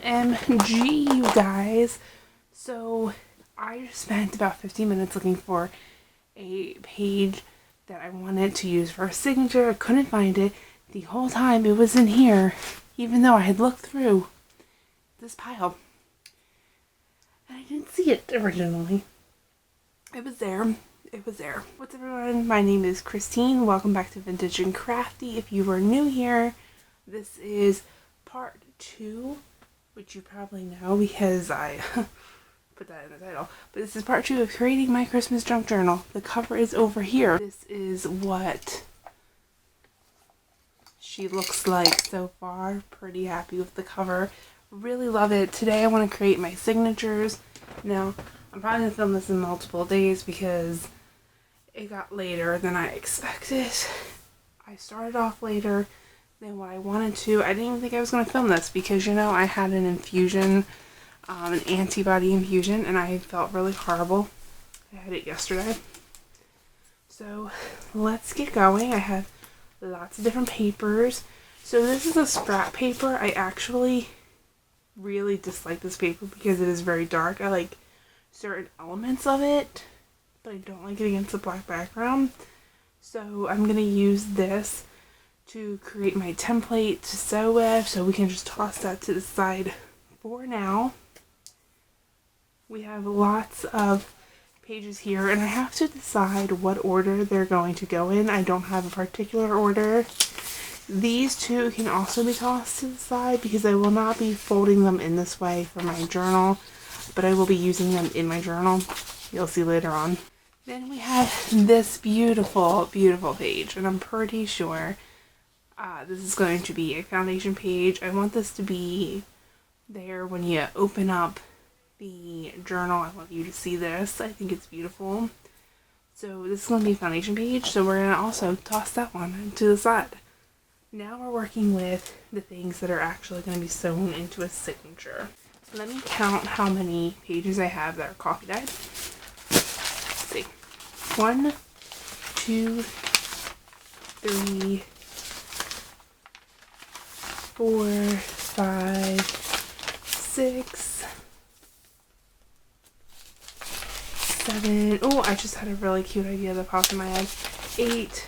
OMG, you guys. So I just spent about 15 minutes looking for a page that I wanted to use for a signature. I couldn't find it. The whole time it was in here, even though I had looked through this pile. And I didn't see it originally. It was there. It was there. What's up, everyone? My name is Christine. Welcome back to Vintage and Crafty. If you are new here, this is part 2, which you probably know because I put that in the title. But this is part 2 of creating my Christmas junk journal. The cover is over here. This is what she looks like so far. Pretty happy with the cover. Really love it. Today I want to create my signatures. Now, I'm probably going to film this in multiple days because it got later than I expected. I started off later than what I wanted to. I didn't even think I was going to film this because, you know, I had an infusion, an antibody infusion, and I felt really horrible. I had it yesterday. So, let's get going. I have lots of different papers. So this is a scrap paper. I actually really dislike this paper because it is very dark. I like certain elements of it, but I don't like it against a black background. So I'm going to use this to create my template to sew with, so we can just toss that to the side for now. We have lots of pages here, and I have to decide what order they're going to go in. I don't have a particular order. These two can also be tossed to the side because I will not be folding them in this way for my journal, but I will be using them in my journal. You'll see later on. Then we have this beautiful, beautiful page, and I'm pretty sure this is going to be a foundation page. I want this to be there when you open up the journal. I want you to see this. I think it's beautiful. So this is going to be a foundation page, so we're going to also toss that one to the side. Now we're working with the things that are actually going to be sewn into a signature. Let me count how many pages I have that are coffee dyed. Let's see. 1, 2, 3, 4, 5, 6, 7. Oh, I just had a really cute idea that popped in my head. 8,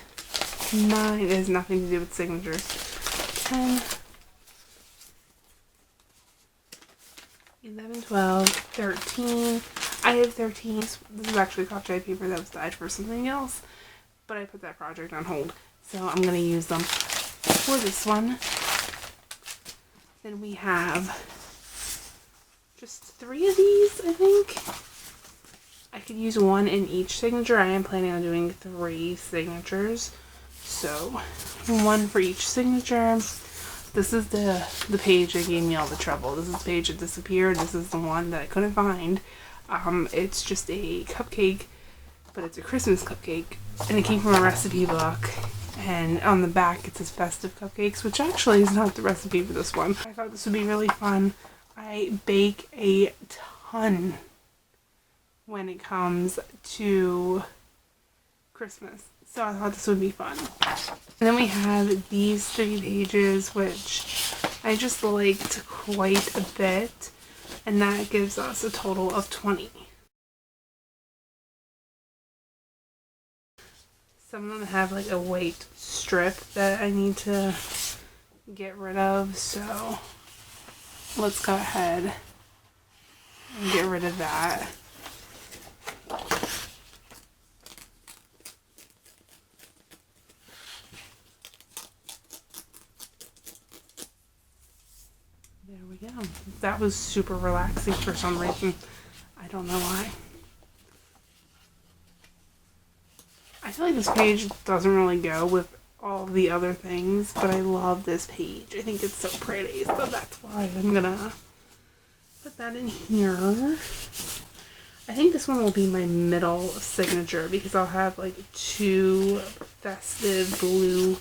9. It has nothing to do with signatures. 10, 11, 12, 13. I have 13. This is actually coffee dyed paper that was dyed for something else, but I put that project on hold, so I'm going to use them for this one. Then we have just 3 of these, I think. I could use 1 in each signature. I am planning on doing 3 signatures, so 1 for each signature. This is the page that gave me all the trouble. This is the page that disappeared. This is the one that I couldn't find. It's just a cupcake, but it's a Christmas cupcake, and it came from a recipe book. And on the back it says festive cupcakes, which actually is not the recipe for this one. I thought this would be really fun. I bake a ton when it comes to Christmas, so I thought this would be fun. And then we have these 3 pages, which I just liked quite a bit, and that gives us a total of 20. Some of them have like a white strip that I need to get rid of, so let's go ahead and get rid of that. There we go. That was super relaxing for some reason. I don't know why. I feel like this page doesn't really go with all the other things, but I love this page. I think it's so pretty, so that's why I'm gonna put that in here. I think this one will be my middle signature because I'll have like 2 festive blue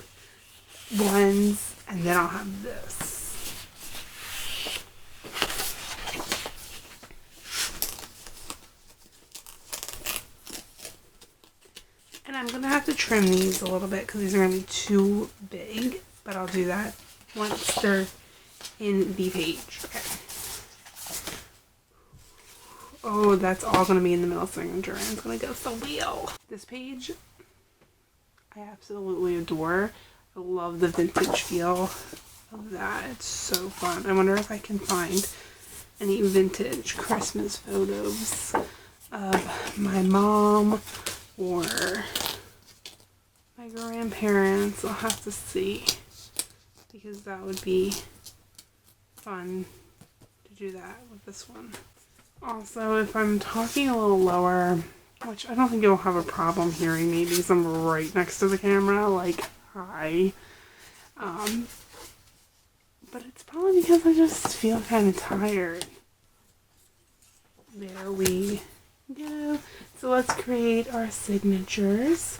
ones, and then I'll have this. And I'm going to have to trim these a little bit because these are going to be too big, but I'll do that once they're in the page. Okay. Oh, that's all going to be in the middle signature, and it's going to go so well. This page, I absolutely adore. I love the vintage feel of that. It's so fun. I wonder if I can find any vintage Christmas photos of my mom or my grandparents. I'll have to see, because that would be fun to do that with this one. Also, if I'm talking a little lower, which I don't think you'll have a problem hearing me because I'm right next to the camera, like, hi. But it's probably because I just feel kind of tired. There we go. So let's create our signatures.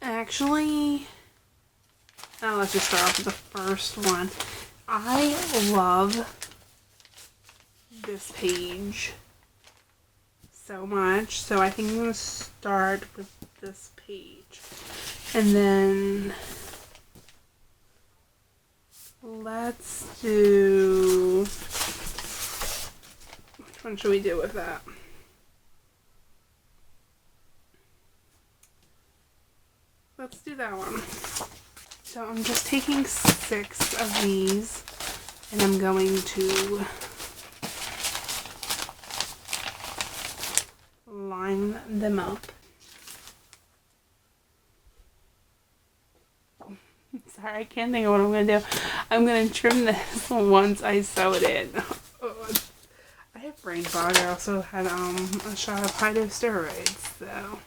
Actually, let's just start off with the first one. I love this page so much, so I think I'm going to start with this page. And then let's do, which one should we do with that? Let's do that one. So I'm just taking 6 of these and I'm going to line them up. Sorry, I can't think of what I'm going to do. I'm going to trim this once I sew it in. I have brain fog. I also had a shot of phytosteroids, so...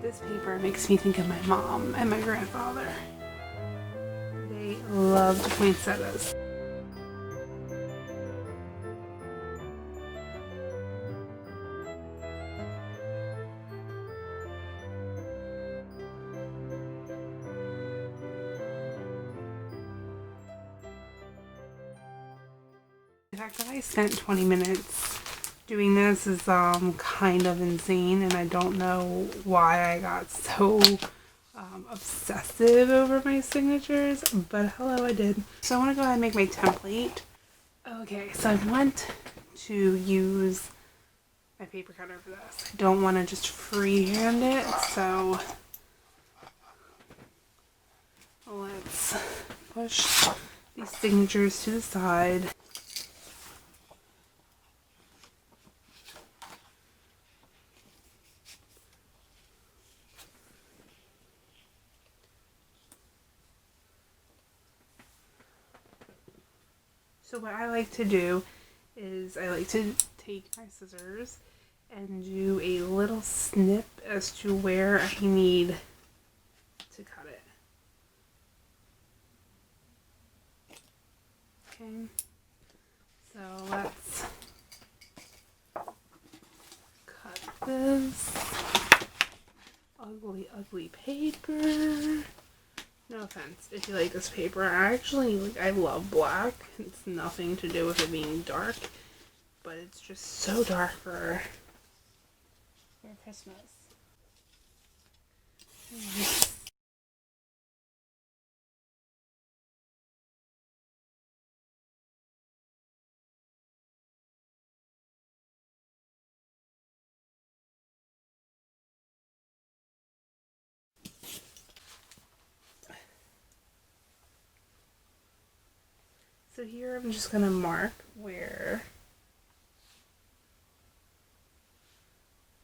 This paper makes me think of my mom and my grandfather. They loved poinsettias. The fact that I spent 20 minutes doing this is kind of insane, and I don't know why I got so obsessive over my signatures, but hello, I did. So I want to go ahead and make my template. Okay, so I want to use my paper cutter for this. I don't want to just freehand it, so let's push these signatures to the side. So what I like to do is I like to take my scissors and do a little snip as to where I need to cut it. Okay, so let's cut this ugly paper. No offense if you like this paper. I love black. It's nothing to do with it being dark, but it's just so dark for Christmas. So here I'm just gonna mark where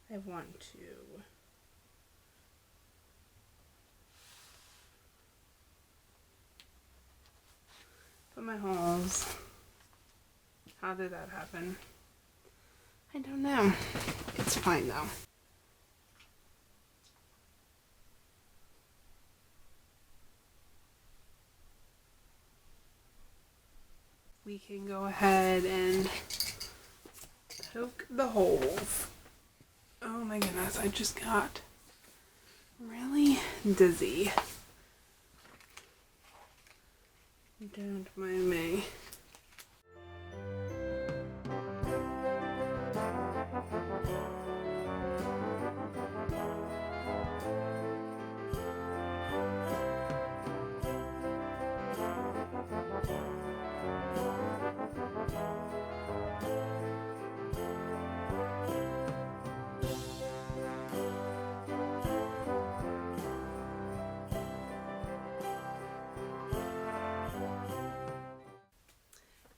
I want to my holes. How did that happen? I don't know. It's fine though. We can go ahead and poke the holes. Oh my goodness, I just got really dizzy. Don't mind me.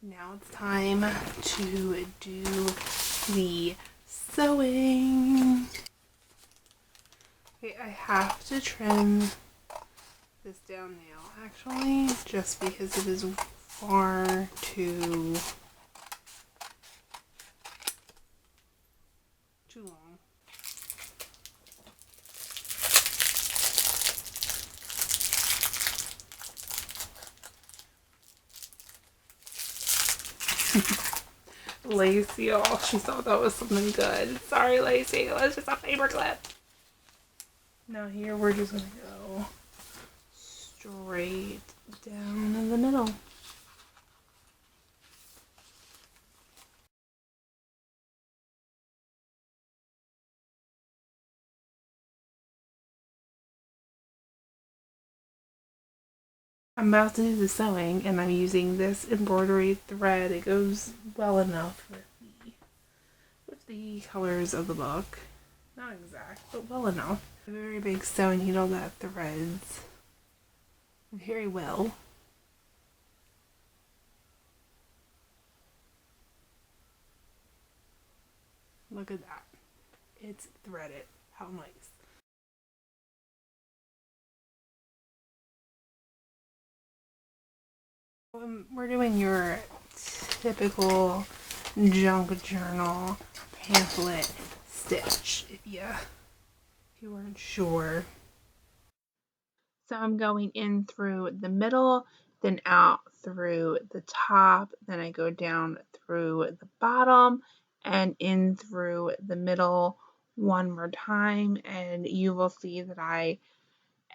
Now it's time to do the sewing. Okay, I have to trim this down now, actually, just because it is far too long. Lacey, oh, she thought that was something good. Sorry, Lacey, it was just a paper clip. Now here we're just gonna go straight down in the middle. I'm about to do the sewing, and I'm using this embroidery thread. It goes well enough with the colors of the book. Not exact, but well enough. A very big sewing needle that threads very well. Look at that. It's threaded. How nice. We're doing your typical junk journal pamphlet stitch if you weren't sure. So I'm going in through the middle, then out through the top, then I go down through the bottom and in through the middle one more time, and you will see that I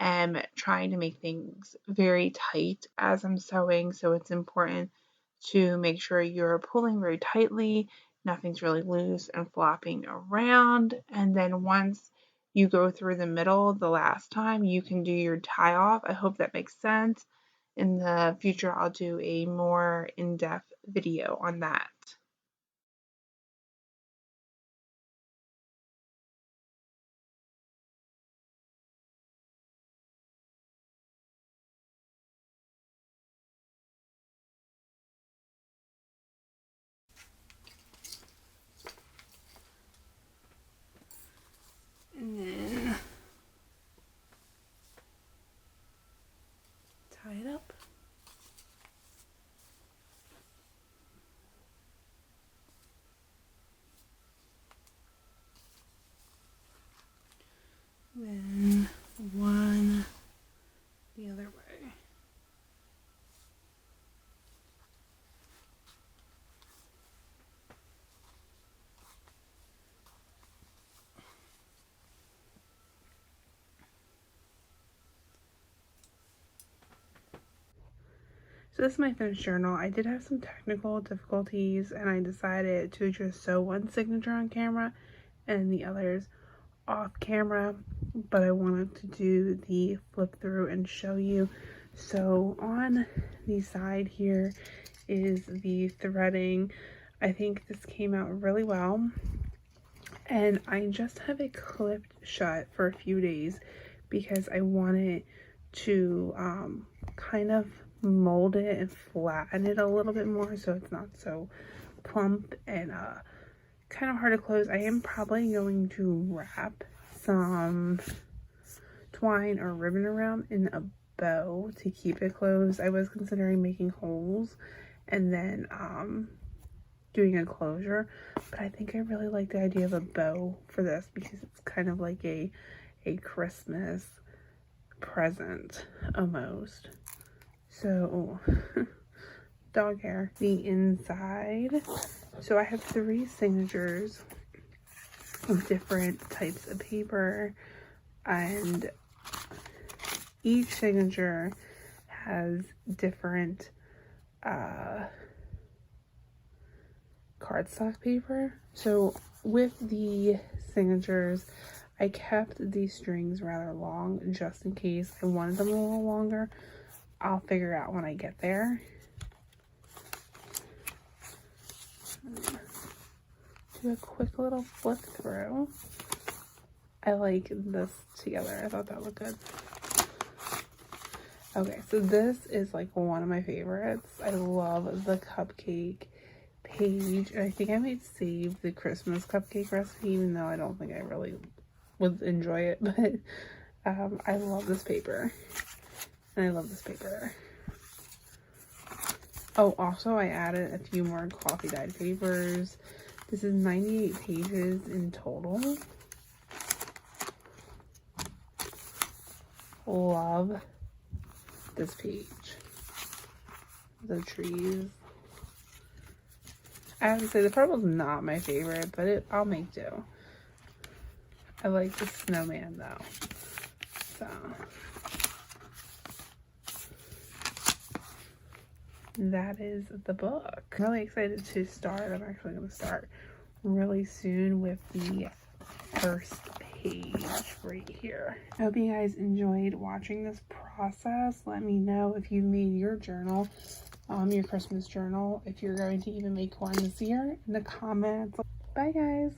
am trying to make things very tight as I'm sewing, so it's important to make sure you're pulling very tightly, nothing's really loose and flopping around, and then once you go through the middle the last time, you can do your tie off. I hope that makes sense. In the future, I'll do a more in-depth video on that. And then tie it up. Then one the other way. So this is my finished journal. I did have some technical difficulties and I decided to just sew one signature on camera and the others off camera, but I wanted to do the flip through and show you. So on the side here is the threading. I think this came out really well, and I just have it clipped shut for a few days because I wanted to kind of mold it and flatten it a little bit more so it's not so plump and kind of hard to close. I am probably going to wrap some twine or ribbon around in a bow to keep it closed. I was considering making holes and then doing a closure, but I think I really like the idea of a bow for this because it's kind of like a Christmas present almost. So dog hair. The inside, so I have 3 signatures of different types of paper, and each signature has different cardstock paper. So with the signatures, I kept these strings rather long just in case I wanted them a little longer. I'll figure out when I get there. Do a quick little flip through. I like this together. I thought that looked good. Okay, so this is like one of my favorites. I love the cupcake page. And I think I might save the Christmas cupcake recipe, even though I don't think I really would enjoy it. But I love this paper. And I love this paper. Oh, also I added a few more coffee dyed papers. This is 98 pages in total. Love this page. The trees. I have to say the purple's not my favorite, but I'll make do. I like the snowman though. So that is the book. I'm really excited to start. I'm actually going to start really soon with the first page right here. I hope you guys enjoyed watching this process. Let me know if you made your journal, your Christmas journal, if you're going to even make one this year in the comments. Bye guys.